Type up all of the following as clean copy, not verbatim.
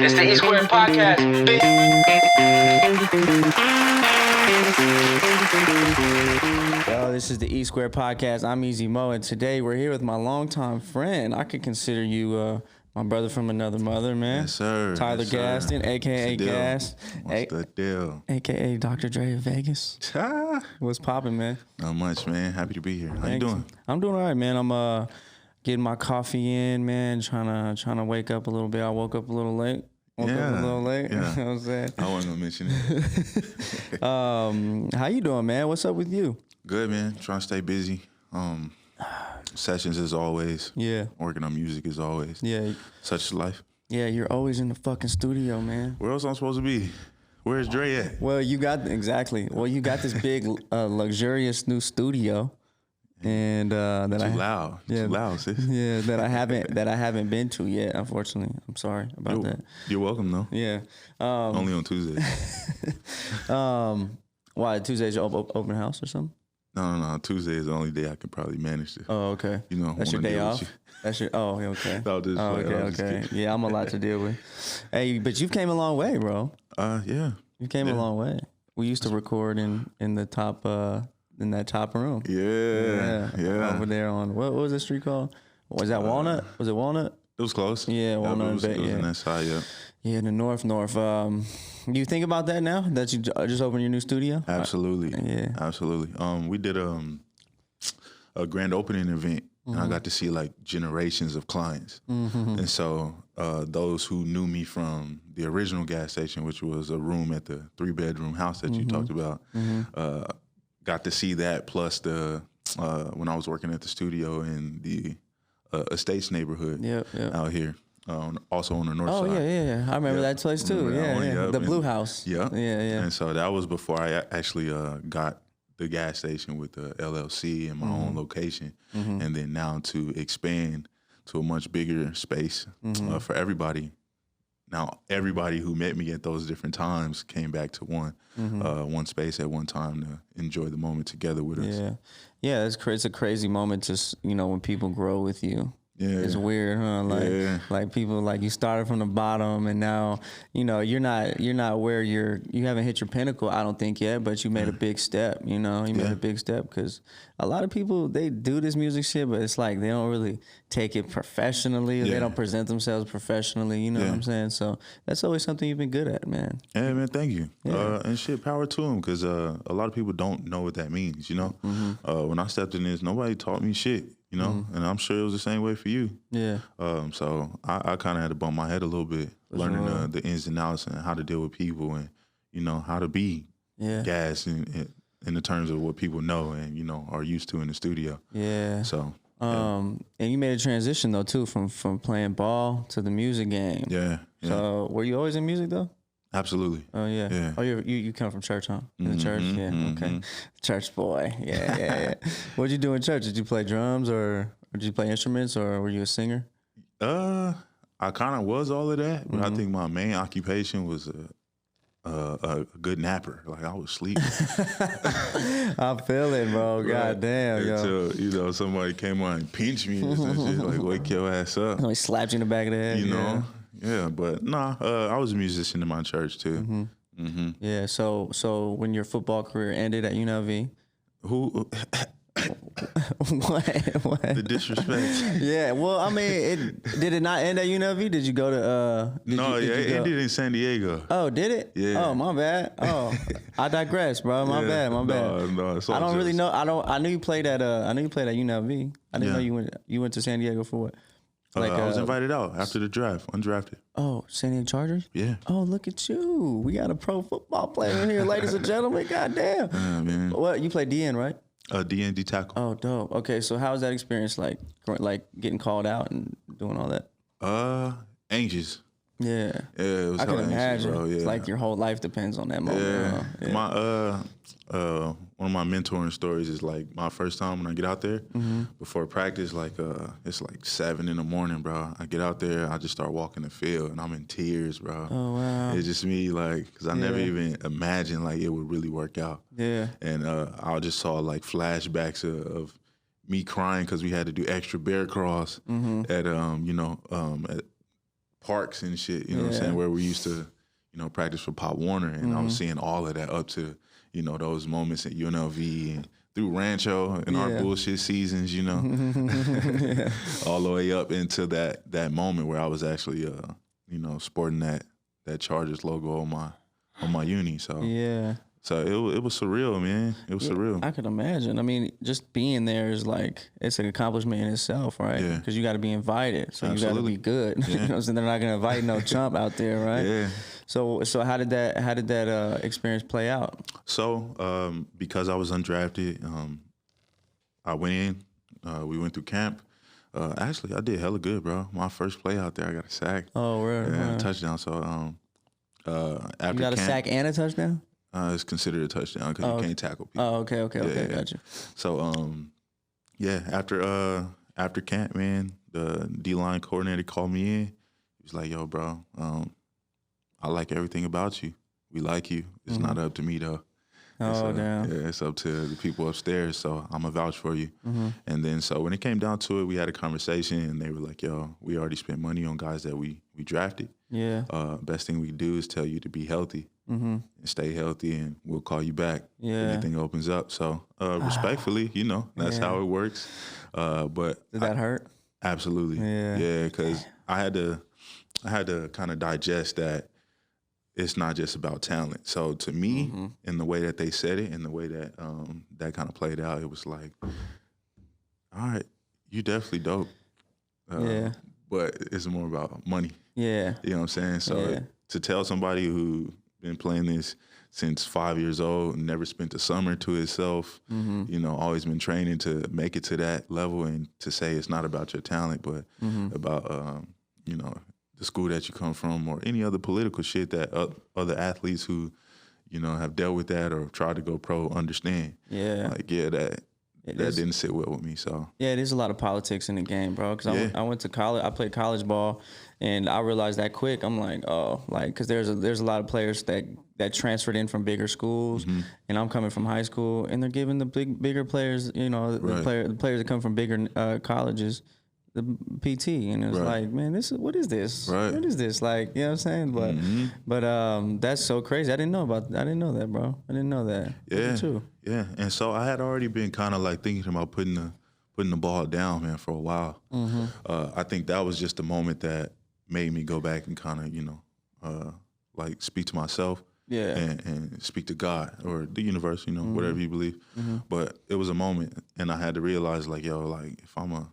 It's the E Square Podcast. Yo, this is the E Square Podcast. I'm Easy Mo, and today we're here with my longtime friend. I could consider you my brother from another mother, man. Yes, sir. Tyler Yes, sir. Gaston, a.k.a. Gas. What's the deal? A.k.a. Dr. Dre of Vegas. What's popping, man? Not much, man. Happy to be here. How you doing? I'm doing all right, man. I'm getting my coffee in, man, trying to wake up a little bit. I woke up a little late. Woke up a little late. Yeah. You know what I'm saying? I wasn't gonna mention it. How you doing, man? What's up with you? Good, man. Trying to stay busy. Sessions as always. Yeah. Working on music as always. Yeah. Such is life. Yeah, you're always in the fucking studio, man. Where else am I supposed to be? Where's Dre at? Well, you got this big, luxurious new studio, and that Too loud. Yeah, Too loud, sis. Yeah, that I haven't been to yet. Unfortunately, I'm sorry about that. You're welcome, though. Yeah. Only on Tuesdays. Why Tuesday's your open house or something? No. Tuesday is the only day I can probably manage to. Oh, okay. You know, that's your day deal with off. you. That's your. Oh, okay. No, just oh, playing. okay. Yeah, I'm a lot to deal with. Hey, but you've came a long way, bro. Yeah. You came a long way. We used to record in the top in that top room. Yeah. Over there on what was the street called? Was that Walnut? Was it Walnut? It was close. Yeah, Walnut. It was on that side. Yeah. Yeah, in the north. Do you think about that now that you just opened your new studio? Absolutely. Yeah. Absolutely. We did a grand opening event. And I got to see like generations of clients. And so those who knew me from the original gas station, which was a room at the 3-bedroom house that you talked about, got to see that plus the when I was working at the studio in the Estates neighborhood out here. Also on the north side. Oh, yeah. I remember that place too. Yeah. The Blue House. Yeah. Yeah. And so that was before I actually got the gas station with the LLC and my own location, and then now to expand to a much bigger space for everybody. Now, everybody who met me at those different times came back to one space at one time to enjoy the moment together with us. Yeah. It's a crazy moment to when people grow with you. Yeah. It's weird, huh? Like people like you started from the bottom and now, you're not where you haven't hit your pinnacle, I don't think yet, but you made a big step, you made a big step because a lot of people, they do this music shit, but it's like they don't really take it professionally or they don't present themselves professionally, you know what I'm saying? So that's always something you've been good at, man. Yeah, man, thank you. And shit, power to them because a lot of people don't know what that means, When I stepped in this, nobody taught me shit. And I'm sure it was the same way for you. Yeah. So I kind of had to bump my head a little bit, learning the ins and outs and how to deal with people and, how to be gas in the terms of what people know and, are used to in the studio. Yeah. So. And you made a transition, though, too, from playing ball to the music game. Yeah. So were you always in music, though? Absolutely. Oh, yeah. Oh, you come from church, huh? In the church? Yeah, okay. Church boy. Yeah. What did you do in church? Did you play drums or did you play instruments or were you a singer? I kind of was all of that, but I think my main occupation was a good napper. Like, I was sleeping. I feel it, bro. God damn, yo. Until, somebody came on and pinched me or some shit, like, wake your ass up. He slapped you in the back of the head. You know? Yeah, but I was a musician in my church too. Yeah, so when your football career ended at UNLV, who? What? The disrespect. Yeah, well, I mean, did it not end at UNLV? Did you go to? It ended in San Diego. Oh, did it? Yeah. Oh, my bad. Oh, I digress, bro. My bad. No, I don't really know. I knew you played at. I knew you played at UNLV. I didn't know you went to San Diego for what? I was invited out after the draft, undrafted. Oh, San Diego Chargers? Yeah. Oh, look at you. We got a pro football player in here, ladies and gentlemen. Goddamn. Yeah, man. What, you play DN, right? DN tackle. Oh, dope. Okay, so how was that experience like getting called out and doing all that? Anxious. Yeah. Yeah, it was I can imagine. Bro. Yeah. It's like your whole life depends on that moment. Yeah. One of my mentoring stories is like my first time when I get out there before practice, like it's like 7 a.m, bro. I get out there, I just start walking the field and I'm in tears, bro. Oh, wow. It's just me, like, because I never even imagined like it would really work out. Yeah. And I just saw like flashbacks of me crying because we had to do extra bear crawls at parks and shit, you know what I'm saying, where we used to, practice for Pop Warner, and I was seeing all of that up to, those moments at UNLV and through Rancho and our bullshit seasons, all the way up into that moment where I was actually, sporting that Chargers logo on my uni. So so it was surreal, man. It was surreal. I could imagine. I mean, just being there is like, it's an accomplishment in itself, right? Yeah. Because you got to be invited, so you got to be good. Yeah. So they're not gonna invite no chump out there, right? Yeah. So how did that experience play out? So because I was undrafted, I went in. We went through camp. Actually, I did hella good, bro. My first play out there, I got a sack. Oh, really? Yeah, touchdown. So after you got a sack and a touchdown? It's considered a touchdown because you can't tackle people. Oh, okay, gotcha. So after camp, man, the D-line coordinator called me in. He was like, "Yo, bro, I like everything about you. We like you. It's not up to me though. Damn. Yeah, it's up to the people upstairs. So I'm gonna vouch for you." And then so when it came down to it, we had a conversation, and they were like, "Yo, we already spent money on guys that we drafted. Yeah. Best thing we can do is tell you to be healthy." And stay healthy, and we'll call you back if anything opens up. So respectfully, that's how it works. But did that hurt? Absolutely. Yeah, because I had to kind of digest that it's not just about talent. So to me, in the way that they said it, in the way that that kind of played out, it was like, all right, you definitely dope. But it's more about money. Yeah. You know what I'm saying? So to tell somebody who been playing this since 5 years old, never spent the summer to himself, always been training to make it to that level, and to say it's not about your talent, but about, the school that you come from or any other political shit that other athletes who, have dealt with that or tried to go pro understand. Yeah. Like, that didn't sit well with me. So yeah, there's a lot of politics in the game, bro. Because I went to college. I played college ball, and I realized that quick. I'm like, because there's a lot of players that transferred in from bigger schools, and I'm coming from high school, and they're giving the bigger players, the players that come from bigger colleges, the PT, and it's like, man, what is this? Right. What is this? Like, you know what I'm saying? But that's so crazy. I didn't know that, bro. I didn't know that. Yeah. Too. Yeah. And so I had already been kind of like thinking about putting the ball down, man, for a while. I think that was just the moment that made me go back and kind of, like speak to myself. Yeah. And speak to God or the universe, whatever you believe. But it was a moment, and I had to realize, like, yo, like, if I'm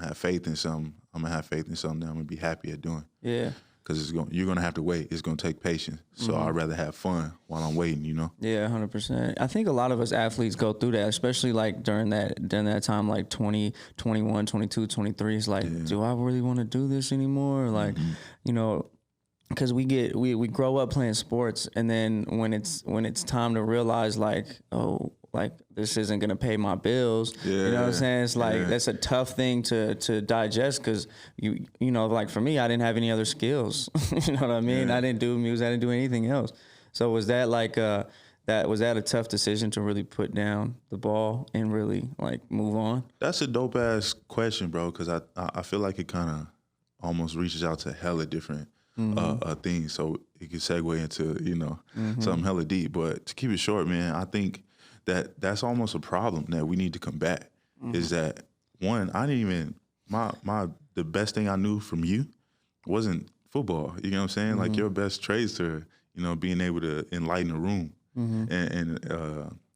have faith in something, I'm gonna have faith in something that I'm gonna be happy at doing. Yeah. Because you're gonna have to wait. It's gonna take patience. So I'd rather have fun while I'm waiting. Yeah, 100%. I think a lot of us athletes go through that, especially like during that time, like 20, 21, 22, 23. It's like, do I really want to do this anymore? Like, because we grow up playing sports, and then when it's time to realize, like, oh, like, this isn't gonna pay my bills. You know what I'm saying? It's like that's a tough thing to digest, because you know, like for me, I didn't have any other skills. You know what I mean? I didn't do music. I didn't do anything else. So was that like was that a tough decision to really put down the ball and really like move on? That's a dope ass question, bro. Because I feel like it kind of almost reaches out to hella different things. So it could segue into something hella deep. But to keep it short, man, I think that's almost a problem that we need to combat. Is that, one, I didn't even the best thing I knew from you wasn't football. You know what I'm saying? Like, your best traits to being able to enlighten a room and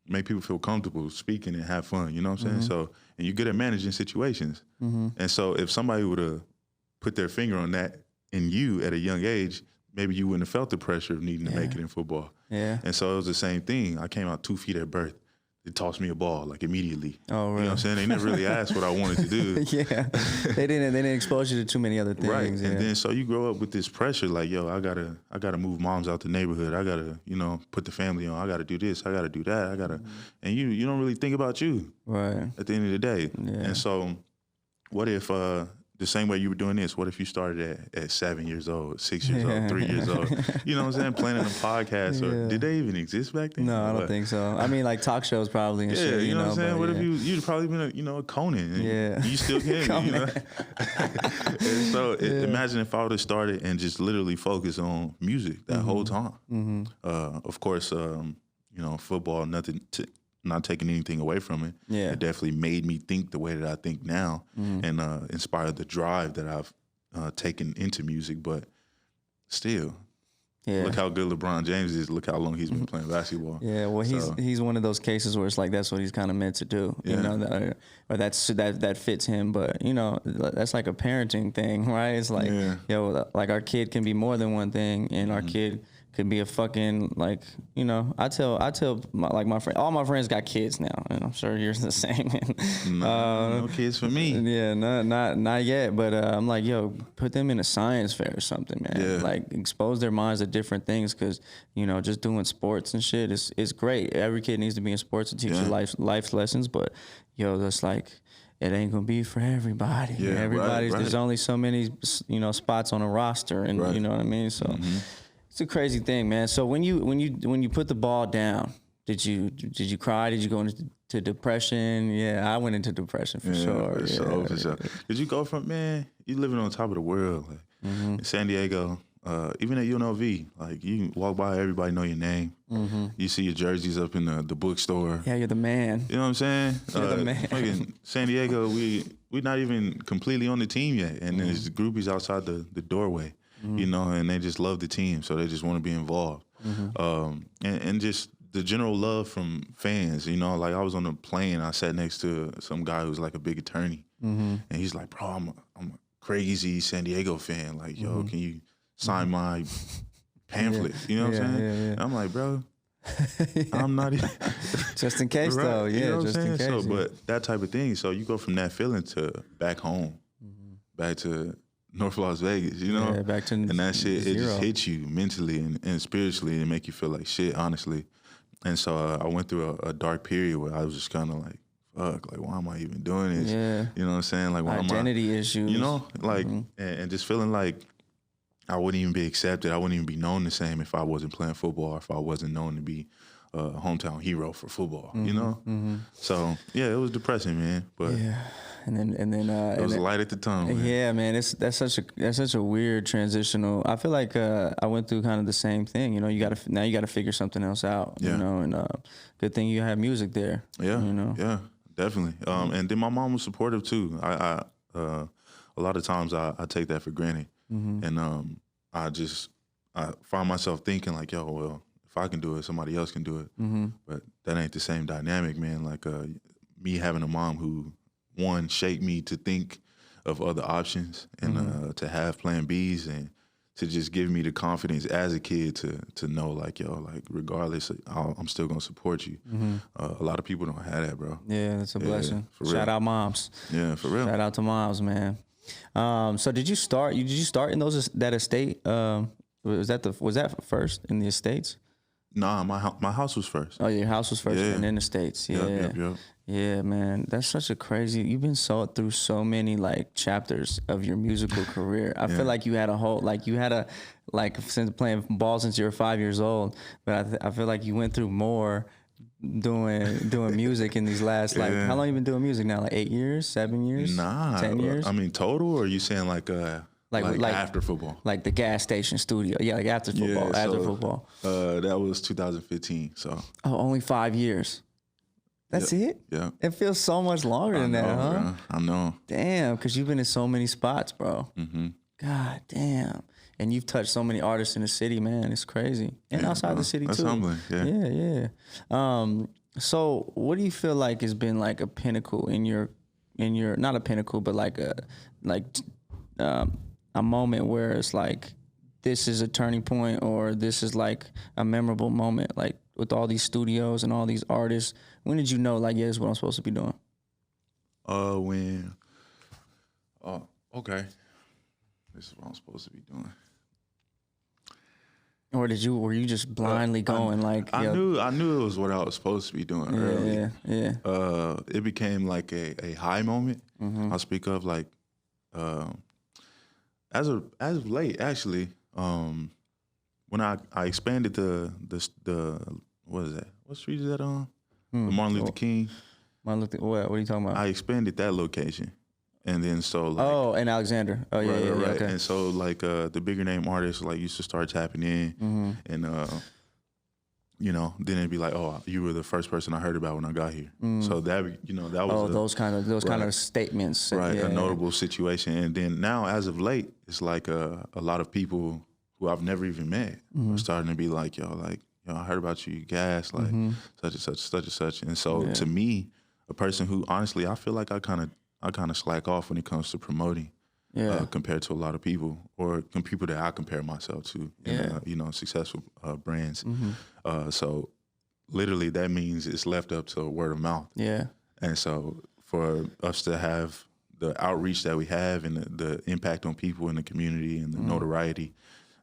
make people feel comfortable speaking and have fun. You know what I'm saying? So, and you're good at managing situations. And so if somebody would have put their finger on that in you at a young age, maybe you wouldn't have felt the pressure of needing to make it in football. Yeah. And so it was the same thing. I came out 2 feet at birth. They tossed me a ball like immediately. Oh, really? You know what I'm saying? They never really asked what I wanted to do. Yeah. They didn't expose you to too many other things. Right. Yeah. And then so you grow up with this pressure, like, yo, I gotta move moms out the neighborhood. I gotta, put the family on. I gotta do this. I gotta do that. And you don't really think about you. Right. At the end of the day. Yeah. And so what if the same way you were doing this, what if you started at 7 years old, 6 years old, 3 years old? You know what I'm saying? Planning a podcast, or did they even exist back then? No, I don't think so. I mean, like talk shows probably and shit. You know what I'm saying? What if you'd probably been a Conan? Yeah. You still can, you know? And so imagine if I would have started and just literally focused on music that whole time. Mm-hmm. Of course, football, not taking anything away from it. Yeah. It definitely made me think the way that I think now, and inspired the drive that I've taken into music. But still, look how good LeBron James is. Look how long he's been playing basketball. Yeah, well, he's one of those cases where it's like that's what he's kind of meant to do, you know, that fits him. But you know, that's like a parenting thing, right? It's like, like our kid can be more than one thing, and our kid could be a fucking, like, you know, I tell my friend, all my friends got kids now, and I'm sure yours is the same. No kids for me. Yeah, not yet. But I'm like, yo, put them in a science fair or something, man. Yeah. Like, expose their minds to different things, because, you know, just doing sports and shit is great. Every kid needs to be in sports to teach you life lessons. But yo, that's like, it ain't gonna be for everybody. Yeah, everybody's right. There's only so many, you know, spots on a roster, and you know what I mean. So. It's a crazy thing, man. So when you put the ball down, did you cry? Did you go into depression? Yeah, I went into depression for sure. For sure. Did you go from, man, you living on top of the world, like in San Diego, even at UNLV, like you walk by, everybody know your name. You see your jerseys up in the bookstore. Yeah, you're the man. You know what I'm saying? You're the man. Fucking San Diego, we're not even completely on the team yet, and there's groupies outside the doorway. You know, and they just love the team, so they just want to be involved. And just the general love from fans, you know, like I was on a plane, I sat next to some guy who's like a big attorney, and he's like, bro, I'm a crazy San Diego fan. Like, yo, can you sign my pamphlet? You know what I'm saying? And I'm like, bro, I'm not even. Just in case, right. though. Yeah, you know just in case. So, but that type of thing. So you go from that feeling to back home, back to North Las Vegas, you know? Yeah, back to and that shit, zero. It just hits you mentally and spiritually and make you feel like shit, honestly. And so I went through a dark period where I was just kind of like, fuck, like, why am I even doing this? Yeah. You know what I'm saying? Like, why identity issues. You know? Like, and just feeling like I wouldn't even be accepted. I wouldn't even be known the same if I wasn't playing football, or if I wasn't known to be a hometown hero for football, you know? So, yeah, it was depressing, man. But And then it was a light at the tunnel. Man. Yeah, man, that's such a weird transitional. I feel like I went through kind of the same thing. You know, you gotta figure something else out. Yeah. You know, and good thing you have music there. Yeah, you know. Yeah, definitely. And then my mom was supportive too. I a lot of times I take that for granted, and I find myself thinking like, yo, well, if I can do it, somebody else can do it. But that ain't the same dynamic, man. Like me having a mom who, one, shaped me to think of other options and to have plan Bs, and to just give me the confidence as a kid to know, like, yo, like, regardless, I'm still going to support you. A lot of people don't have that, bro. Yeah, that's a blessing. For real. Shout out moms. Yeah, for real. Shout out to moms, man. So did you start in that estate? Was that first in the estates? Nah, my house was first. Oh, your house was first, and then the States. Yeah. Yep. Yeah, man. That's such a crazy, you've been through so many like chapters of your musical career. I feel like you had since playing ball since you were 5 years old, but I feel like you went through more doing music in these last, like, how long you been doing music now? Like 8 years, 7 years? Nah. 10 years? I mean, total, or are you saying like after football? Like the gas station studio. Yeah, like after football. Yeah, after football. That was 2015. So. Oh, only 5 years. That's it? Yeah. It feels so much longer than that, huh? Bro. I know. Damn, because you've been in so many spots, bro. God damn. And you've touched so many artists in the city, man. It's crazy. And outside the city, That's too. humbling. Yeah. So what do you feel like has been like a pinnacle in your not a pinnacle, but like a moment where it's like, this is a turning point, or this is like a memorable moment, like with all these studios and all these artists? When did you know, like, yeah, this is what I'm supposed to be doing? Okay. This is what I'm supposed to be doing. Or were you just blindly going I knew it was what I was supposed to be doing early. Yeah. It became like a high moment. I'll speak of, like, as of late, actually, when I expanded the what is that? What street is that on? The Martin Luther King. Martin Luther. What are you talking about? I expanded that location, and then so like. Oh, and Alexander. Oh yeah, right. Okay. And so like the bigger name artists like used to start tapping in, and you know, then it'd be like, oh, you were the first person I heard about when I got here. So that that was those kind of statements. Right, a notable situation. And then now, as of late, it's like a lot of people who I've never even met are starting to be like, yo, I heard about you, gas, like such and such, such and such. And so to me, a person who honestly, I feel like I kind of slack off when it comes to promoting. Compared to a lot of people, or people that I compare myself to, in, successful brands. So literally that means it's left up to word of mouth. Yeah. And so for us to have the outreach that we have and the impact on people in the community and the notoriety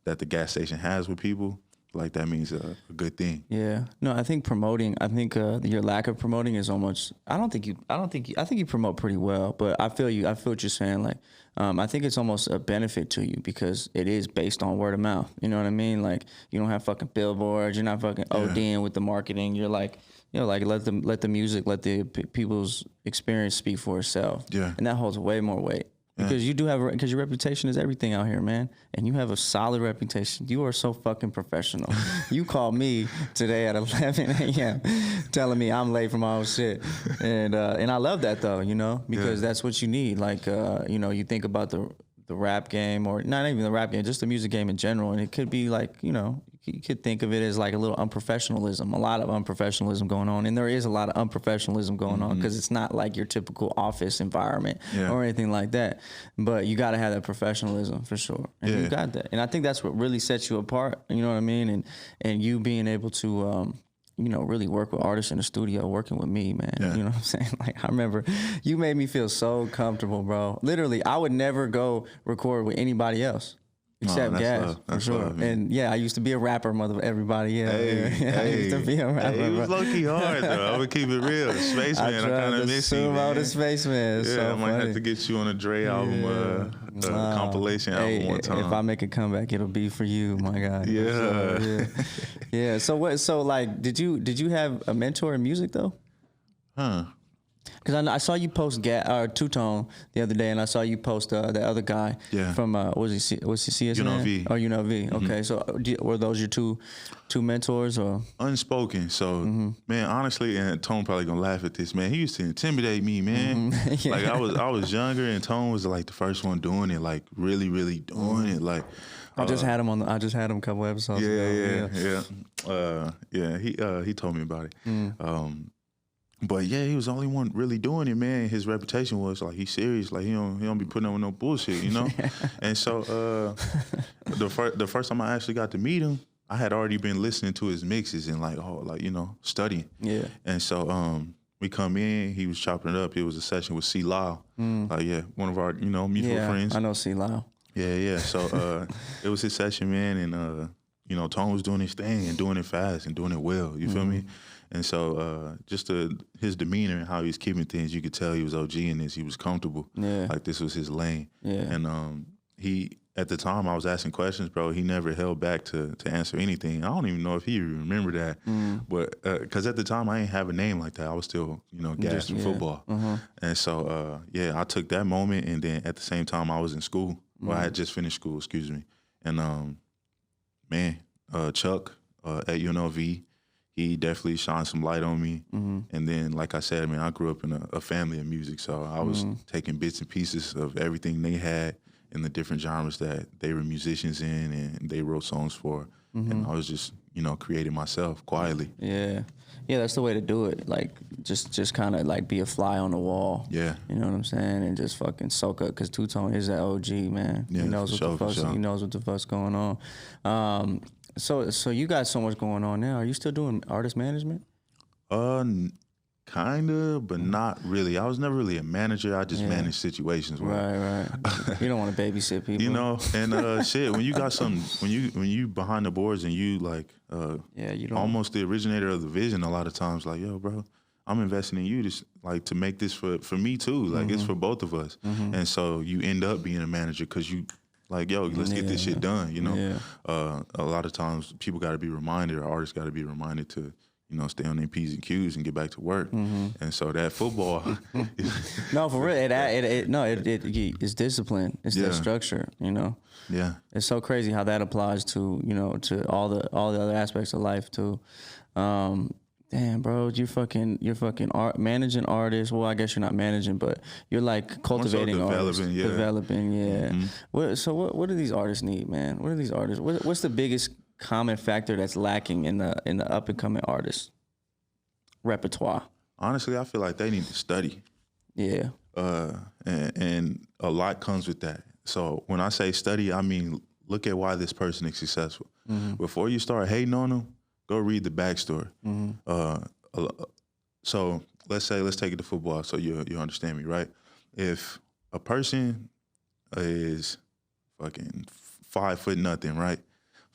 that the gas station has with people, like that means a good thing. Yeah. No, I think your lack of promoting is almost. I think you promote pretty well, but I feel what you're saying. Like, I think it's almost a benefit to you because it is based on word of mouth. You know what I mean? Like, you don't have fucking billboards. You're not fucking ODing with the marketing. You're like, like let the music, let the people's experience speak for itself. Yeah. And that holds way more weight. Because you do because your reputation is everything out here, man. And you have a solid reputation. You are so fucking professional. You called me today at 11 a.m. telling me I'm late for my own shit. And I love that though, because that's what you need. Like, you think about the rap game, or not even the rap game, just the music game in general. And it could be like, you could think of it as like a little unprofessionalism, a lot of unprofessionalism going on. And there is a lot of unprofessionalism going on because it's not like your typical office environment or anything like that. But you got to have that professionalism for sure. And you got that. And I think that's what really sets you apart, you know what I mean? And you being able to, really work with artists in the studio, working with me, man. You know what I'm saying? Like, I remember you made me feel so comfortable, bro. Literally, I would never go record with anybody else. Except gas, for sure. Love, and I used to be a rapper, everybody. I used to be a rapper. It was low-key hard, though. I would keep it real. Spaceman, I kind of miss you, man. The Spaceman. Yeah, so I might have to get you on a Dre album, compilation album one time. If I make a comeback, it'll be for you, my guy. Yeah. So what? So like, did you have a mentor in music though? Because I saw you post Two-Tone the other day, and I saw you post the other guy from was he CSN? UNLV. Oh, UNLV. Okay, so were those your two mentors or unspoken? So man, honestly, and Tone probably gonna laugh at this, man. He used to intimidate me, man. Like I was younger, and Tone was like the first one doing it, like really, really doing it. Like I just had him a couple episodes ago. He told me about it. But he was the only one really doing it, man. His reputation was like he's serious, like he don't be putting up with no bullshit, And so the first time I actually got to meet him, I had already been listening to his mixes and studying. Yeah. And so we come in, he was chopping it up. It was a session with C. Lyle, one of our mutual friends. I know C. Lyle. Yeah. So it was his session, man, and Tone was doing his thing and doing it fast and doing it well. You feel me? And so just his demeanor and how he was keeping things, you could tell he was OG in this. He was comfortable. Yeah. Like this was his lane. Yeah. And he, at the time I was asking questions, bro, he never held back to answer anything. I don't even know if he remember that. But because at the time I didn't have a name like that. I was still, gassed in football. And so, I took that moment. And then at the same time I was in school. Well, I had just finished school, excuse me. And Chuck at UNLV, he definitely shined some light on me. And then, like I said, I grew up in a family of music, so I was taking bits and pieces of everything they had in the different genres that they were musicians in and they wrote songs for. And I was just, creating myself quietly. Yeah, that's the way to do it. Like, just kind of like be a fly on the wall. Yeah. You know what I'm saying? And just fucking soak up, because Two-Tone is that OG, man. Yeah, he knows he knows what the fuck's going on. So you got so much going on now. Are you still doing artist management? Kinda, but not really. I was never really a manager. I just managed situations. Right. You don't want to babysit people. And shit, when you got something, when you behind the boards and you like, you don't almost the originator of the vision. A lot of times, like, yo, bro, I'm investing in you to make this for me too. Like it's for both of us. And so you end up being a manager because you like, yo, let's get this shit done. You know, a lot of times people got to be reminded, or artists got to be reminded to, stay on their P's and Q's and get back to work. And so that football. No, for real. It's discipline. It's that structure, Yeah. It's so crazy how that applies to, to all the other aspects of life too. Damn, bro, you're fucking managing artists. Well, I guess you're not managing, but you're like cultivating artists. Developing, yeah. What do these artists need, man? What are these artists? What's the biggest common factor that's lacking in the up and coming artist repertoire? Honestly, I feel like they need to study. Yeah. And a lot comes with that. So when I say study, I mean look at why this person is successful. Before you start hating on them, go read the backstory. So let's take it to football so you understand me, right? If a person is fucking 5'0", right?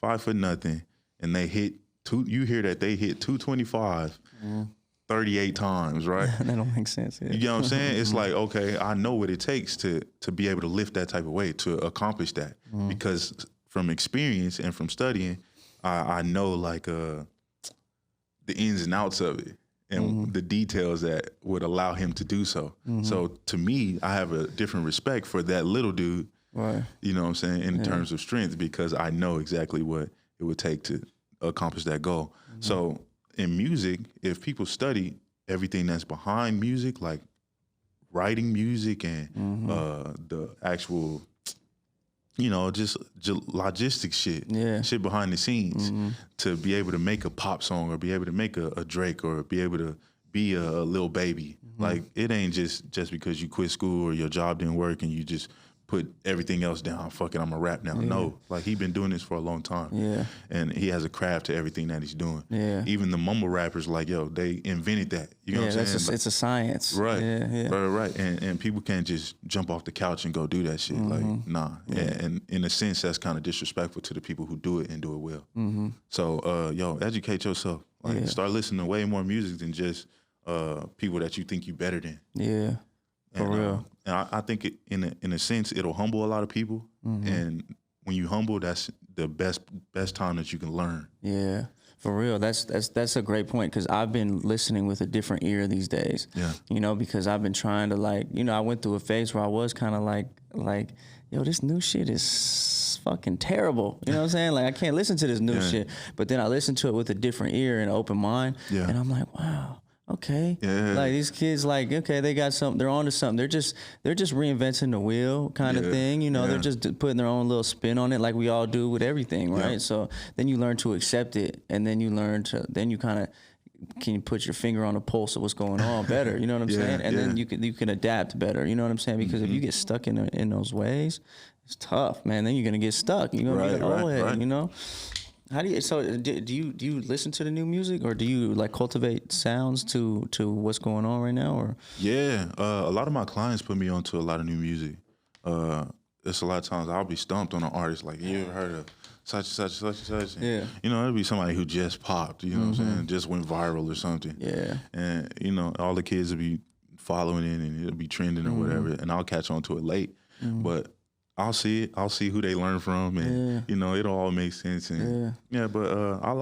5'0", and they hit you hear that they hit 225 38 times, right? That don't make sense. Yeah. You know what I'm saying? It's like, okay, I know what it takes to be able to lift that type of weight, to accomplish that. Because from experience and from studying, I know like the ins and outs of it and the details that would allow him to do so. So to me, I have a different respect for that little dude, right? You know what I'm saying, in terms of strength, because I know exactly what it would take to accomplish that goal. So in music, if people study everything that's behind music, like writing music and the actual just logistics shit behind the scenes to be able to make a pop song or be able to make a Drake or be able to be a Lil Baby. Like it ain't just because you quit school or your job didn't work and you just put everything else down. Fuck it, I'm a rap now. No, like he been doing this for a long time. Yeah, and he has a craft to everything that he's doing. Yeah, even the mumble rappers, like yo, they invented that. You know what I'm saying? It's a science. Right. Yeah. Right. And people can't just jump off the couch and go do that shit. Like nah. Yeah. And in a sense, that's kind of disrespectful to the people who do it and do it well. So yo, educate yourself. Like start listening to way more music than just people that you think you better than. Yeah. For real. And I think in a sense, it'll humble a lot of people. And when you humble, that's the best time that you can learn. Yeah, for real. That's a great point, because I've been listening with a different ear these days. Yeah. Because I've been trying to I went through a phase where I was kind of like, yo, this new shit is fucking terrible. You know what I'm saying? Like I can't listen to this new shit. But then I listened to it with a different ear and an open mind. Yeah. And I'm like, wow. Okay. Yeah. Like these kids, okay, they got something, they're onto something. They're just reinventing the wheel kind of thing. They're just putting their own little spin on it, like we all do with everything, right? Yeah. So then you learn to accept it, and then you kind of can put your finger on the pulse of what's going on better. You know what I'm saying? And then you can adapt better. You know what I'm saying? Because if you get stuck in those ways, it's tough, man. Then you're gonna get stuck. You're gonna get old head. How do you? So do you listen to the new music, or do you cultivate sounds to what's going on right now? Or a lot of my clients put me onto a lot of new music. It's a lot of times I'll be stumped on an artist like, you ever heard of such and such and such and such? And, it'll be somebody who just popped. You know what I'm saying? Just went viral or something. Yeah. And all the kids will be following it, and it'll be trending or whatever, and I'll catch on to it late, but. I'll see it. I'll see who they learn from, and it'll all make sense. And but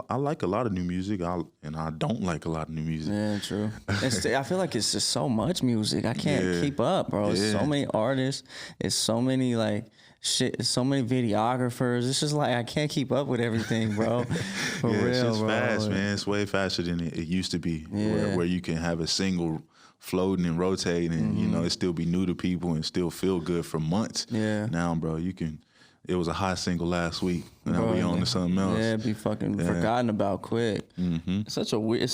I like a lot of new music, and I don't like a lot of new music. Yeah, true. I feel like it's just so much music. I can't keep up, bro. It's so many artists. It's so many shit. It's so many videographers. It's just I can't keep up with everything, bro. For real, it's just bro. Fast, man. It's way faster than it used to be. Where you can have a single floating and rotating, and it still be new to people and still feel good for months. Yeah. Now, bro, it was a hot single last week, and now we on to something else. Yeah, be fucking forgotten about quick. It's such a weird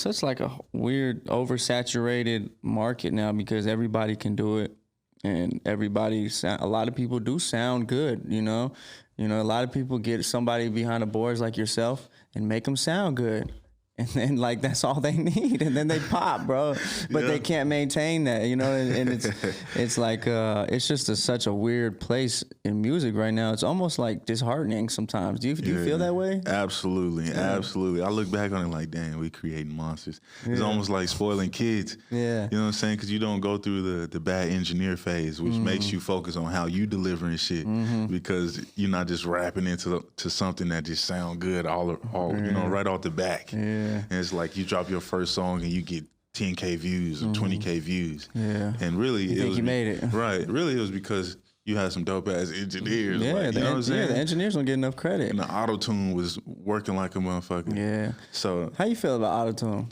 oversaturated market now, because everybody can do it, and a lot of people do sound good. A lot of people get somebody behind the boards like yourself and make them sound good. and then like that's all they need, and then they pop, bro. But they can't maintain that, you know. And it's like it's just such a weird place in music right now. It's almost like disheartening sometimes. Do you feel that way? Absolutely, absolutely. I look back on it like, damn, we creating monsters. It's almost like spoiling kids. Yeah, you know what I'm saying? Because you don't go through the bad engineer phase, which makes you focus on how you delivering shit, because you're not just rapping into something that just sound good all you know, right off the back. And it's like you drop your first song and you get 10K views or 20K views. And really, you made it. Right. Really, it was because you had some dope ass engineers. Like, you know what I'm saying? The engineers don't get enough credit. And the auto-tune was working like a motherfucker. Yeah. So how you feel about auto-tune?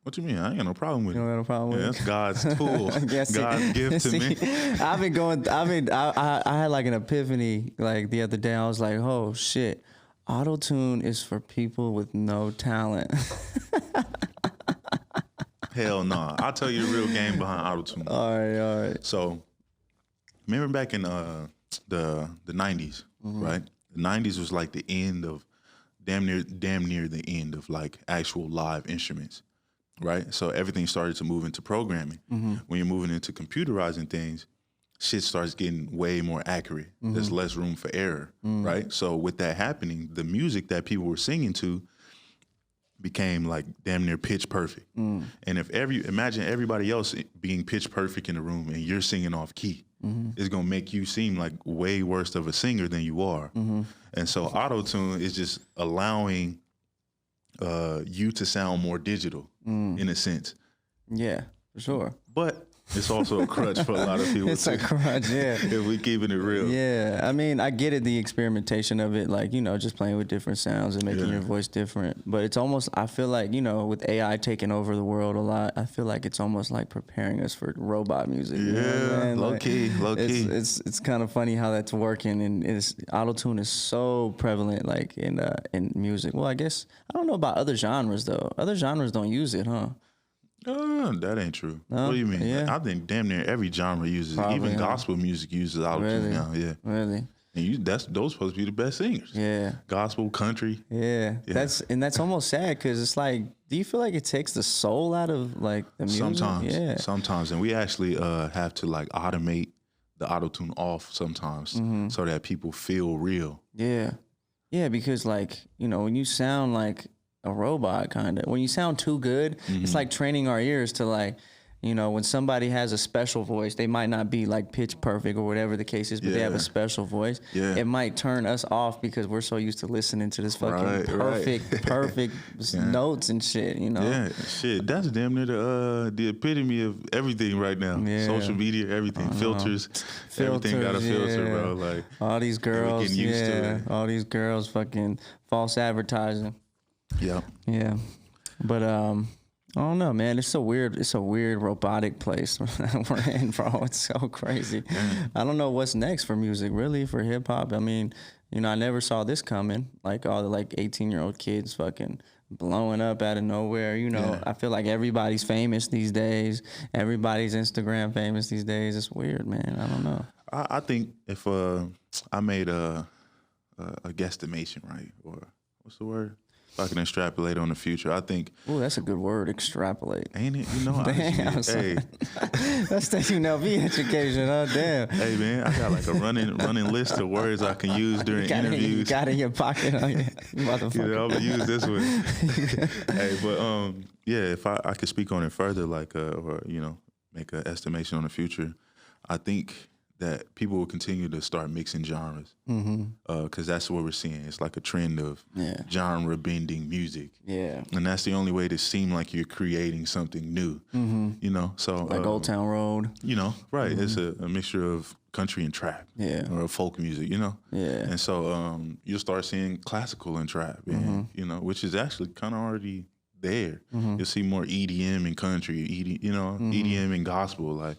What you mean? I ain't got no problem with it. You don't got no problem with it? That's God's tool. God's gift to me. I had like an epiphany like the other day. I was like, oh shit. Auto-tune is for people with no talent. Hell no. Nah. I'll tell you the real game behind auto-tune. All right. So, remember back in the 90s, right? The 90s was like the end of, damn near the end of like actual live instruments, right? So everything started to move into programming. When you're moving into computerizing things, shit starts getting way more accurate. There's less room for error, right? So with that happening, the music that people were singing to became like damn near pitch perfect. And imagine everybody else being pitch perfect in the room and you're singing off key, it's gonna make you seem like way worse of a singer than you are. And so auto-tune is just allowing you to sound more digital in a sense. Yeah, for sure. But it's also a crutch for a lot of people. It's a crutch, yeah. If we keeping it real. Yeah, I mean, I get it, the experimentation of it, like, you know, just playing with different sounds and making your voice different. But it's almost, I feel like, you know, with AI taking over the world a lot, I feel like it's almost like preparing us for robot music. Yeah, you know low key. It's kind of funny how that's working, and auto-tune is so prevalent, like in music. Well, I guess I don't know about other genres though. Other genres don't use it, huh? That ain't true. No? What do you mean? Yeah. I think damn near every genre uses it. Even gospel music uses auto-tune now. Yeah, really. And those supposed to be the best singers. Yeah, gospel, country. Yeah. That's almost sad because it's like, do you feel like it takes the soul out of like the music? Sometimes, and we actually have to like automate the auto-tune off sometimes so that people feel real. Yeah, because like, you know, when you sound like a robot, kind of, when you sound too good, it's like training our ears to like, you know, when somebody has a special voice, they might not be like pitch perfect or whatever the case is, but they have a special voice. It might turn us off because we're so used to listening to this fucking perfect notes and shit, you know? Yeah, shit. That's damn near the epitome of everything right now. Social media, everything, filters, everything got a filter, bro. Like all these girls, getting used to it. All these girls fucking false advertising. Yeah. But I don't know, man. It's a weird robotic place we're in, bro. It's so crazy. I don't know what's next for music, really, for hip hop. I mean, you know, I never saw this coming. Like all the like 18-year-old kids fucking blowing up out of nowhere. You know, I feel like everybody's famous these days. Everybody's Instagram famous these days. It's weird, man. I don't know. I think if I made a guesstimation, right, or what's the word? I can extrapolate on the future. I think. Oh, that's a good word. Extrapolate. Ain't it? You know. Damn. Hey. That's the UNLV education. Oh damn. Hey man, I got like a running list of words I can use during interviews. You got in your pocket. Oh, yeah. Motherfucker. Yeah, I'm gonna use this one. Hey, but yeah, if I could speak on it further, like or you know, make an estimation on the future, I think that people will continue to start mixing genres because that's what we're seeing. It's like a trend of genre bending music. Yeah, and that's the only way to seem like you're creating something new. You know, so like Old Town Road. You know, right? It's a mixture of country and trap. Or folk music. You know. And so you'll start seeing classical and trap, and you know, which is actually kind of already there. You'll see more EDM and country, EDM and gospel, like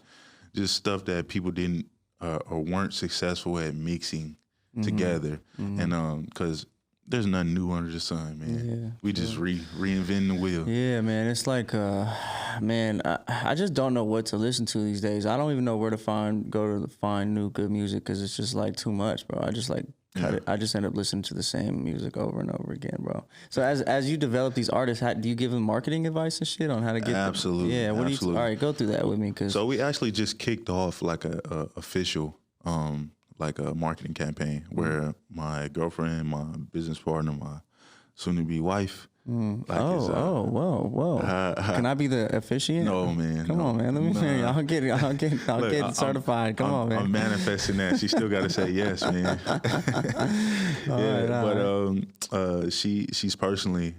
just stuff that people didn't. Or weren't successful at mixing together, and because there's nothing new under the sun, man. We just reinventing the wheel. Yeah, man. It's like, man, I just don't know what to listen to these days. I don't even know where to find new good music because it's just like too much, bro. I just like cut it. I just end up listening to the same music over and over again, bro. So as you develop these artists, do you give them marketing advice and shit on how to get Absolutely. Yeah, what Absolutely. do you all right, go through that with me So we actually just kicked off like a official like a marketing campaign where my girlfriend, my business partner, my soon-to-be wife. Whoa. Can I be the officiant? No, man. Come on, man. Let me hear you. I'll get certified. Come on, man. I'm manifesting that. She still got to say yes, man. But she's personally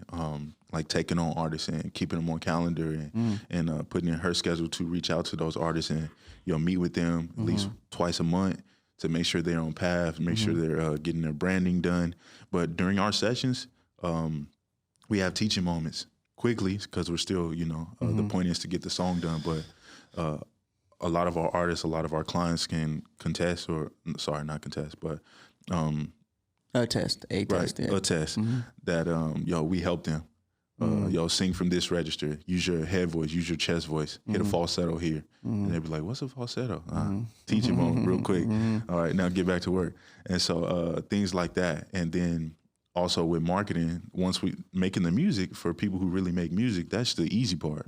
like taking on artists and keeping them on calendar and putting in her schedule to reach out to those artists and meet with them at least twice a month to make sure they're on path, make sure they're getting their branding done. But during our sessions, we have teaching moments quickly because we're still, the point is to get the song done. But a lot of our artists, a lot of our clients can contest not contest, but attest that, we help them. Sing from this register, use your head voice, use your chest voice, hit a falsetto here. And they'd be like, what's a falsetto? Teaching moment real quick. All right, now get back to work. And so things like that. And then also with marketing, once we making the music for people who really make music, that's the easy part.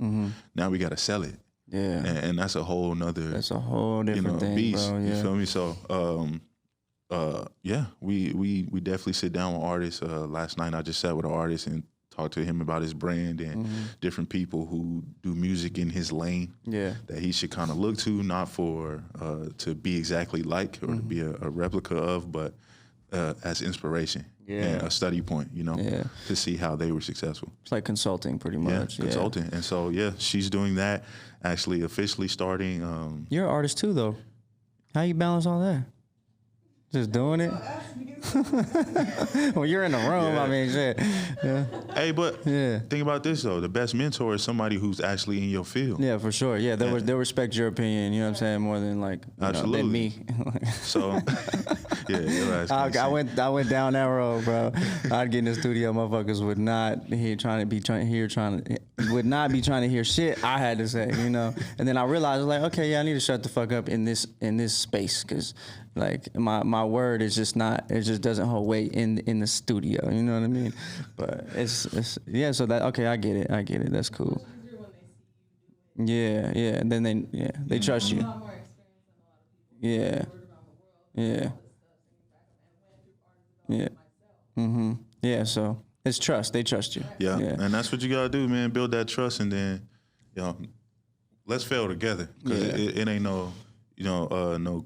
Now we got to sell it. Yeah. And that's a whole nother, that's a whole different thing, beast. Bro, yeah. You feel me? So, we definitely sit down with artists. Last night I just sat with an artist and talked to him about his brand and different people who do music in his lane that he should kind of look to, not for to be exactly like or to be a replica of, but as inspiration and a study point, to see how they were successful. It's like consulting pretty much. Yeah, consulting. And so, she's doing that, actually officially starting. You're an artist too, though. How you balance all that? Just doing it? Well, you're in the room. I mean, shit. Yeah. Hey, but think about this, though. The best mentor is somebody who's actually in your field. Yeah, for sure. Yeah, they'll respect your opinion, you know what I'm saying, more than than me. So, I went down that road, bro. I'd get in the studio, motherfuckers would not be trying to hear shit I had to say, And then I realized, okay, I need to shut the fuck up in this space, because my word is just not, it just doesn't hold weight in the studio, you know what I mean? But it's so that, okay, I get it, that's cool. Yeah, and then they trust you. Yeah. Yeah, so it's trust, they trust you. Yeah, and that's what you gotta do, man, build that trust, and then, let's fail together, because it ain't no, no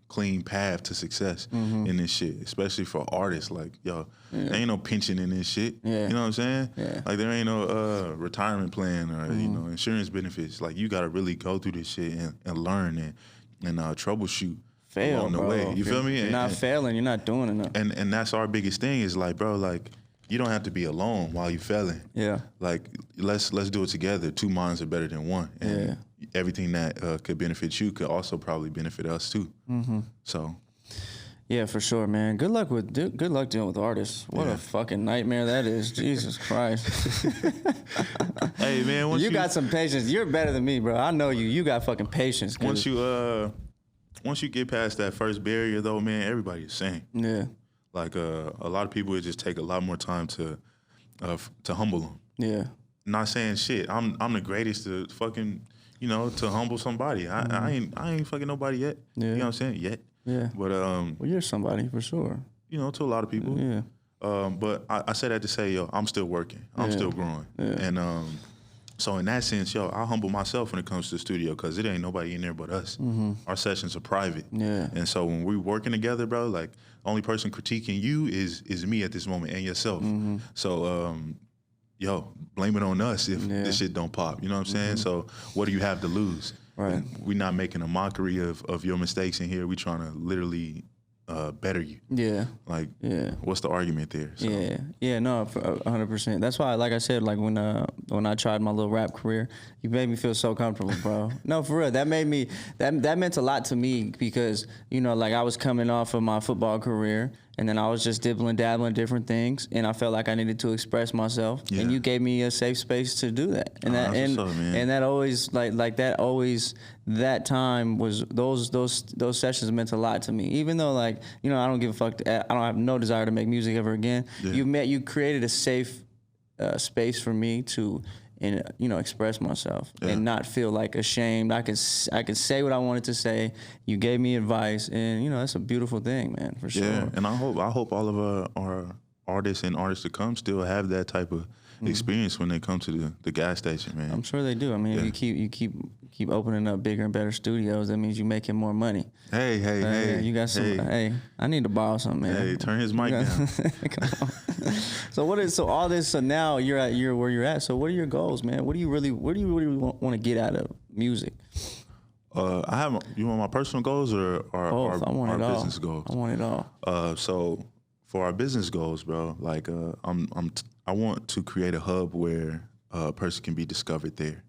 clean path to success in this shit, especially for artists. There ain't no pension in this shit. You know what I'm saying? Yeah. There ain't no retirement plan or insurance benefits. You got to really go through this shit and learn and troubleshoot along the way. You feel me? You're not failing. You're not doing enough. And that's our biggest thing is you don't have to be alone while you're failing. Yeah. Let's do it together. Two minds are better than one. And everything that could benefit you could also probably benefit us too. So. Yeah, for sure, man. Good luck dealing with artists. What a fucking nightmare that is. Jesus Christ. Hey, man. You got some patience. You're better than me, bro. I know you. You got fucking patience. Once you get past that first barrier, though, man, everybody's the same. Yeah. A lot of people, it just take a lot more time to humble them. Yeah. Not saying shit. I'm the greatest to fucking, to humble somebody. I ain't fucking nobody yet. Yeah. You know what I'm saying? Yet. Yeah. But well, you're somebody for sure. To a lot of people. Yeah. But I say that to say, I'm still working. I'm still growing. Yeah. And so in that sense, I humble myself when it comes to the studio, because it ain't nobody in there but us. Our sessions are private. Yeah. And so when we working together, bro, the only person critiquing you is me at this moment and yourself. So blame it on us if this shit don't pop. You know what I'm saying? So what do you have to lose? Right. We're not making a mockery of your mistakes in here. We trying to literally better you. Yeah. What's the argument there? So. Yeah. No, 100%. That's why, like I said, when I tried my little rap career, you made me feel so comfortable, bro. No, for real. That meant a lot to me, because, I was coming off of my football career, And then I was just dibbling, dabbling different things, and I felt like I needed to express myself. Yeah. And you gave me a safe space to do that. And that always that time was those sessions meant a lot to me. Even though I don't give a fuck. I don't have no desire to make music ever again. Yeah. You created a safe space for me to express myself and not feel like ashamed. I could say what I wanted to say. You gave me advice, and that's a beautiful thing, man, for sure. Yeah, and I hope all of our artists and artists to come still have that type of experience when they come to the gas station, man. I'm sure they do. I mean, if you keep opening up bigger and better studios, that means you're making more money. Hey. You got some. Hey, I need to borrow something, man. Hey, turn his mic down. Come on. So now you're where you're at. So what are your goals, man? What do you really want to get out of music? You want my personal goals or our business goals? I want it all. So for our business goals, bro, I want to create a hub where a person can be discovered there.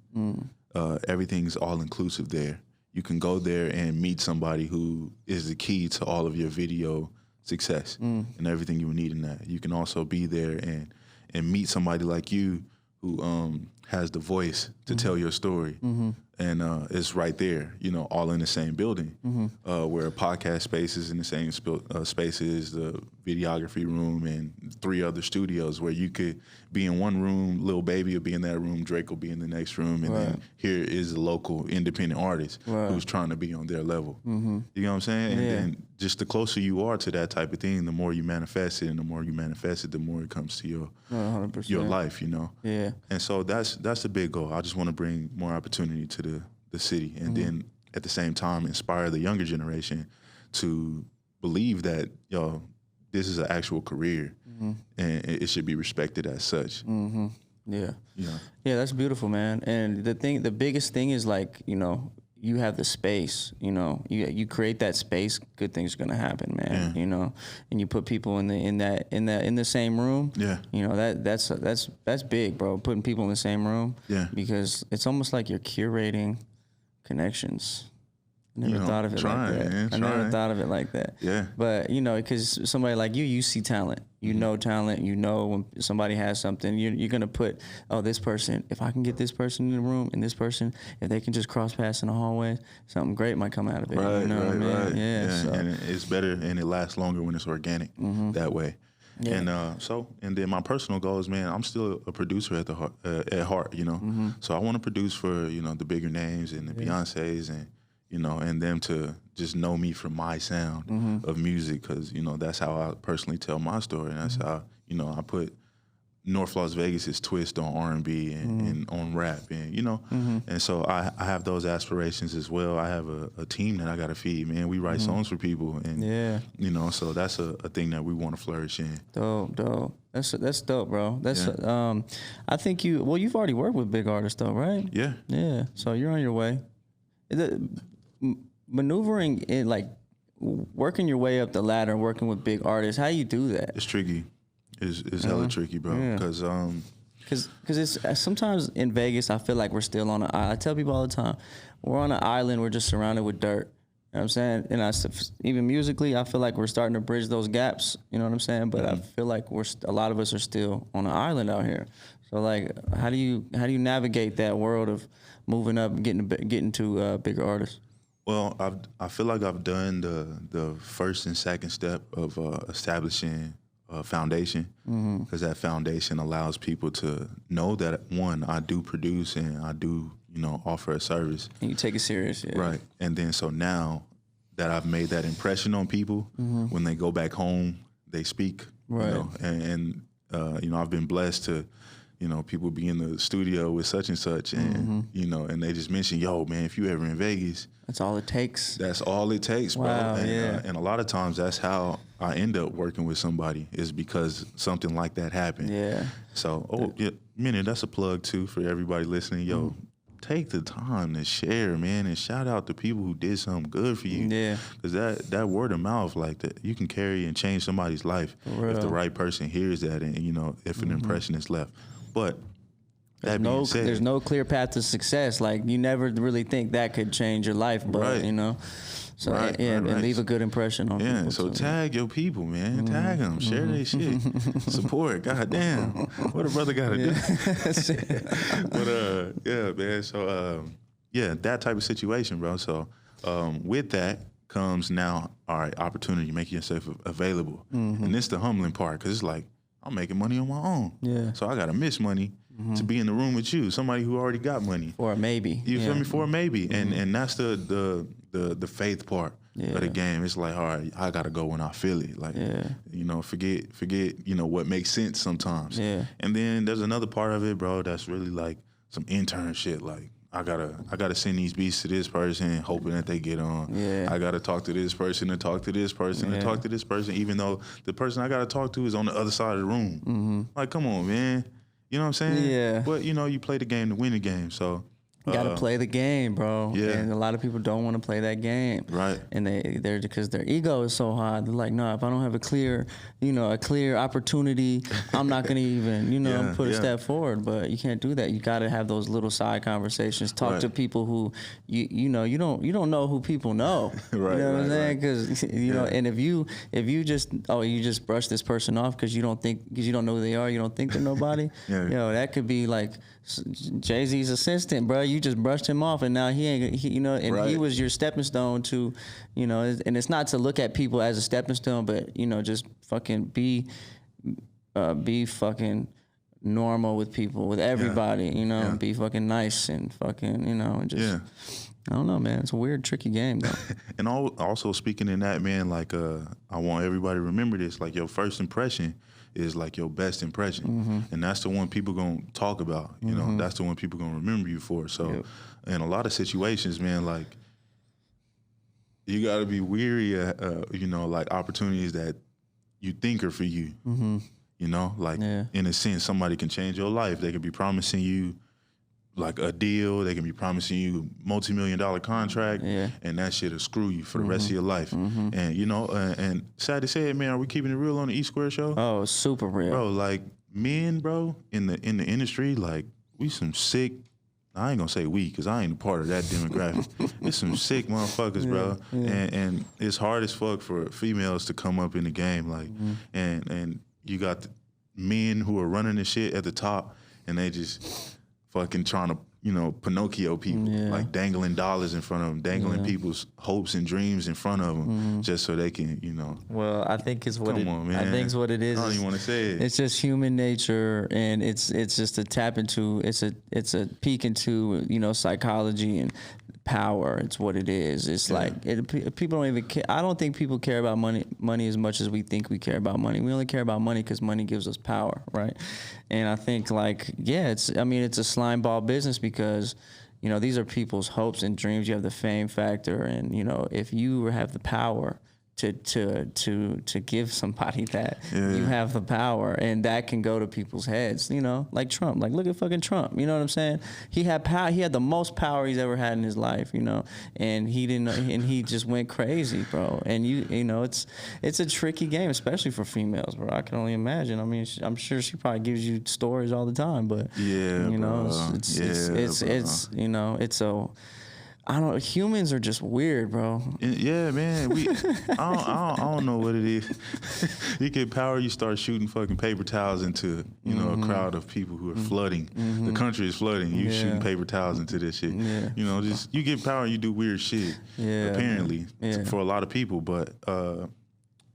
Everything's all inclusive there. You can go there and meet somebody who is the key to all of your video success and everything you need in that. You can also be there and meet somebody like you who has the voice to tell your story. And it's right there, all in the same building, where a podcast space is in the same spaces, the videography room, and 3 other studios where you could be in one room, Lil Baby will be in that room, Drake will be in the next room, and then here is a local independent artist who's trying to be on their level. You know what I'm saying? And then just the closer you are to that type of thing, the more you manifest it, and the more you manifest it, the more it comes to your life, Yeah. And so that's the big goal. I just want to bring more opportunity to the city, and then at the same time inspire the younger generation to believe that this is an actual career and it should be respected as such. Yeah, that's beautiful, man. And the biggest thing is you have the space, you create that space, good things are gonna happen, man. And you put people in the same room. That's big, bro. Putting people in the same room. Because it's almost like you're curating connections. I never thought of it like that. Man, I never thought of it like that. Yeah. But because somebody like you see talent. You know talent. You know when somebody has something. You're gonna put, this person. If I can get this person in the room and this person, if they can just cross paths in the hallway, something great might come out of it. Right. Yeah. So. And it's better and it lasts longer when it's organic that way. Yeah. And then my personal goals, man, I'm still a producer at heart. So I want to produce for the bigger names and the Beyoncés and. And them to just know me from my sound of music, because, that's how I personally tell my story. And that's how, I put North Las Vegas's twist on R&B and on rap, and, and so I have those aspirations as well. I have a team that I got to feed, man. We write songs for people, and, so that's a thing that we want to flourish in. Dope. That's dope, bro. I think you've already worked with big artists though, right? Yeah. So you're on your way. Maneuvering in working your way up the ladder and working with big artists, how you do that? It's tricky. It's hella tricky, bro. Because it's sometimes in Vegas, I feel like we're still on an island. I tell people all the time, we're on an island. We're just surrounded with dirt. You know what I'm saying? And even musically, I feel like we're starting to bridge those gaps. You know what I'm saying? But I feel like a lot of us are still on an island out here. So how do you navigate that world of moving up, and getting to bigger artists? Well, I feel like I've done the first and second step of establishing a foundation, because that foundation allows people to know that, one, I do produce and I do, offer a service. And you take it serious, yeah. Right. And then so now that I've made that impression on people, when they go back home, they speak, right. And I've been blessed to, people be in the studio with such and such, and and they just mention, yo, man, if you ever in Vegas, that's all it takes. That's all it takes, bro. Wow, And a lot of times that's how I end up working with somebody, is because something like that happened. Yeah. So, Minnie, that's a plug too for everybody listening. Yo, take the time to share, man, and shout out to people who did something good for you. Yeah. Because that word of mouth, you can carry and change somebody's life if the right person hears that, and if an impression is left. But that being said, there's no clear path to success. You never really think that could change your life, but right. So and leave a good impression on people. So too. tag your people, man. Tag them. Share their shit. Support. Goddamn. What a brother got to do. But yeah, man. So that type of situation, bro. So with that comes now, all right, opportunity, making yourself available. And this the humbling part, because it's like, I'm making money on my own. Yeah. So I got to miss money to be in the room with you, somebody who already got money. For a maybe. You feel me? For a maybe. And that's the faith part of the game. It's like, all right, I got to go when I feel it. Like, you know, forget, you know, what makes sense sometimes. Yeah. And then there's another part of it, bro, that's really like some intern shit. Like, I gotta send these beats to this person, hoping that they get on. Yeah. I gotta talk to this person and talk to this person and talk to this person, even though the person I gotta talk to is on the other side of the room. Like, come on, man. You know what I'm saying? Yeah. But you know, you play the game to win the game, so. You gotta play the game, bro. Yeah. And a lot of people don't want to play that game. Right. And they're because their ego is so high. They're like, no, if I don't have a clear opportunity, I'm not gonna even, put a step forward. But you can't do that. You gotta have those little side conversations. Talk to people who you don't know who people know. Right. You know what I'm saying? Because and if you just brush this person off because you don't know who they are, you don't think they're nobody. That could be like Jay-Z's assistant, bro. You just brushed him off, and now he was your stepping stone to, and it's not to look at people as a stepping stone, but just fucking be fucking normal with people, with everybody, be fucking nice and fucking, and just. I don't know, man. It's a weird, tricky game, though. And also speaking in that, man, like I want everybody to remember this. Like your first impression is like your best impression, and that's the one people gonna talk about. You know, that's the one people gonna remember you for. So, in a lot of situations, man, like you gotta be weary, like opportunities that you think are for you. You know, like in a sense, somebody can change your life. They could be promising you like a deal, they can be promising you multi-million-dollar contract, and that shit'll screw you for the rest of your life. And and sad to say it, man, are we keeping it real on the E Square show? Oh, super real, bro. Like men, bro, in the industry, like we some sick. I ain't gonna say we, cause I ain't a part of that demographic. It's some sick motherfuckers, bro, and it's hard as fuck for females to come up in the game, like, and you got the men who are running the shit at the top, and they just fucking trying to, Pinocchio people, like dangling dollars in front of them, dangling people's hopes and dreams in front of them, just so they can, Well, I think it's what I think it's what it is. I don't even want to say it. It's just human nature, and it's just a tap into, it's a peek into, psychology and power. It's what it is. It's like people don't even care. I don't think people care about money as much as we think we care about money. We only care about money because money gives us power, right? And I think it's a slime ball business because these are people's hopes and dreams. You have the fame factor, and if you have the power to give somebody that, you have the power, and that can go to people's heads, like Trump. Like, look at fucking Trump, you know what I'm saying? He had power. He had the most power he's ever had in his life, and he didn't, and he just went crazy, bro. And it's a tricky game, especially for females, bro. I can only imagine. I mean, I'm sure she probably gives you stories all the time, but it's so. I don't know. Humans are just weird, bro. Yeah, man. I don't know what it is. You get power, you start shooting fucking paper towels into, a crowd of people who are flooding. The country is flooding. You shooting paper towels into this shit. Just you get power, you do weird shit. Apparently, for a lot of people, but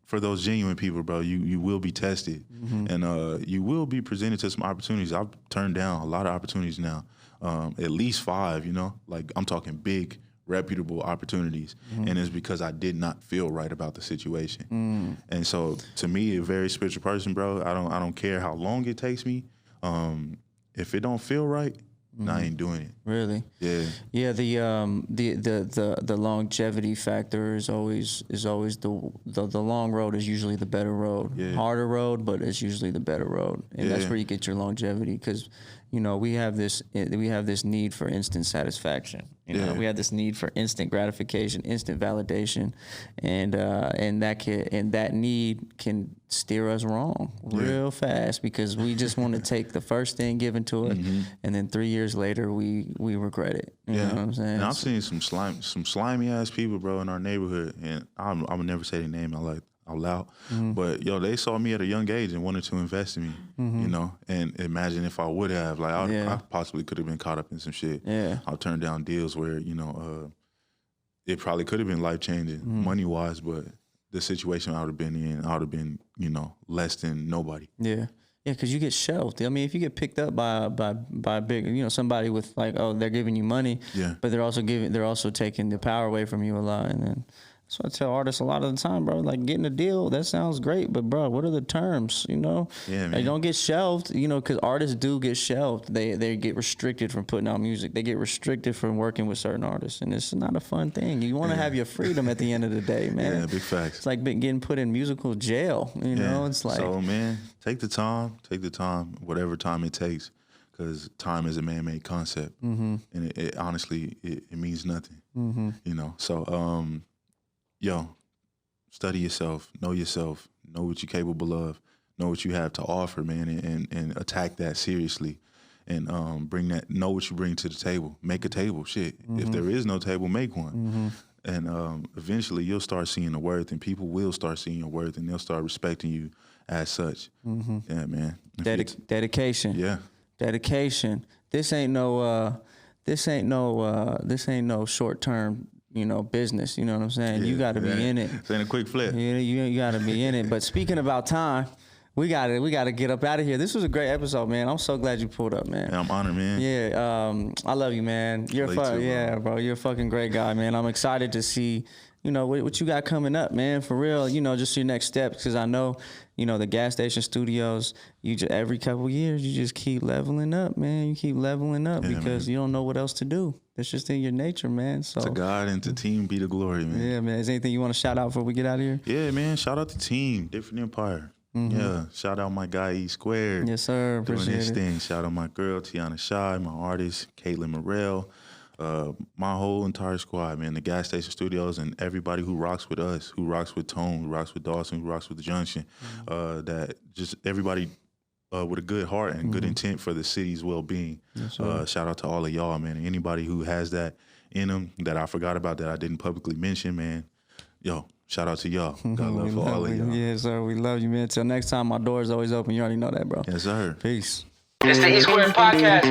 for those genuine people, bro, you will be tested, and you will be presented to some opportunities. I've turned down a lot of opportunities now. At least 5, like I'm talking big, reputable opportunities. And it's because I did not feel right about the situation. And so to me, a very spiritual person, bro, I don't care how long it takes me. If it don't feel right, I ain't doing it. Really? Yeah. Yeah. The longevity factor is always the long road is usually the better road. Harder road, but it's usually the better road, and that's where you get your longevity. Because we have this need for instant satisfaction. We have this need for instant gratification, instant validation, and that need can steer us wrong real fast because we just want to take the first thing given to us, and then 3 years later we regret it. You know what I'm saying? And I've seen some slimy ass people, bro, in our neighborhood, and I'm gonna never say their name out loud, but they saw me at a young age and wanted to invest in me, and imagine if I would have, like, I possibly could have been caught up in some shit. I'll turn down deals where, it probably could have been life-changing money-wise, but the situation I would have been in, I would have been, less than nobody. Yeah, because you get shelved. I mean, if you get picked up by big, somebody with like, oh, they're giving you money, but they're also taking the power away from you a lot, and then that's what I tell artists a lot of the time, bro. Like, getting a deal, that sounds great, but bro, what are the terms? Yeah, man. They don't get shelved, because artists do get shelved. They get restricted from putting out music. They get restricted from working with certain artists, and it's not a fun thing. You want to have your freedom at the end of the day, man. Yeah, big facts. It's like getting put in musical jail. It's like, so, man, take the time, whatever time it takes, because time is a man-made concept, and it honestly it means nothing. So study yourself, know what you're capable of, know what you have to offer, man, and attack that seriously, and know what you bring to the table. Make a table, shit. If there is no table, make one. And eventually you'll start seeing the worth, and people will start seeing your worth, and they'll start respecting you as such. Yeah, man. Dedication. Yeah. Dedication. This ain't no short-term business. You know what I'm saying? You got to be in it. It's ain't a quick flip. Yeah, you got to be in it. But speaking about time, we got to get up out of here. This was a great episode, man. I'm so glad you pulled up, man. Yeah, I'm honored, man. Yeah, I love you, man. You're bro. You're a fucking great guy, man. I'm excited to see, what you got coming up, man. For real, just your next steps, because I know, the gas station studios, every couple years, you just keep leveling up, man. You keep leveling up because you don't know what else to do. It's just in your nature, man. So to God and to team be the glory, man. Yeah, man. Is there anything you want to shout out before we get out of here? Yeah, man. Shout out to Team Different Empire. Yeah. Shout out my guy E Squared. Yes, sir. Doing Appreciate his it. thing. Shout out my girl Tiana Shy, my artist Caitlin Morrell, my whole entire squad, man. The gas station studios and everybody who rocks with us, who rocks with Tone, who rocks with Dawson, who rocks with the Junction. That just everybody. With a good heart and good intent for the city's well-being. Yes, shout out to all of y'all, man. Anybody who has that in them that I forgot about that I didn't publicly mention, man. Shout out to y'all. Got love for all of y'all. Yes, sir. We love you, man. Till next time, my door is always open. You already know that, bro. Yes, sir. Peace. It's the E Squared Podcast.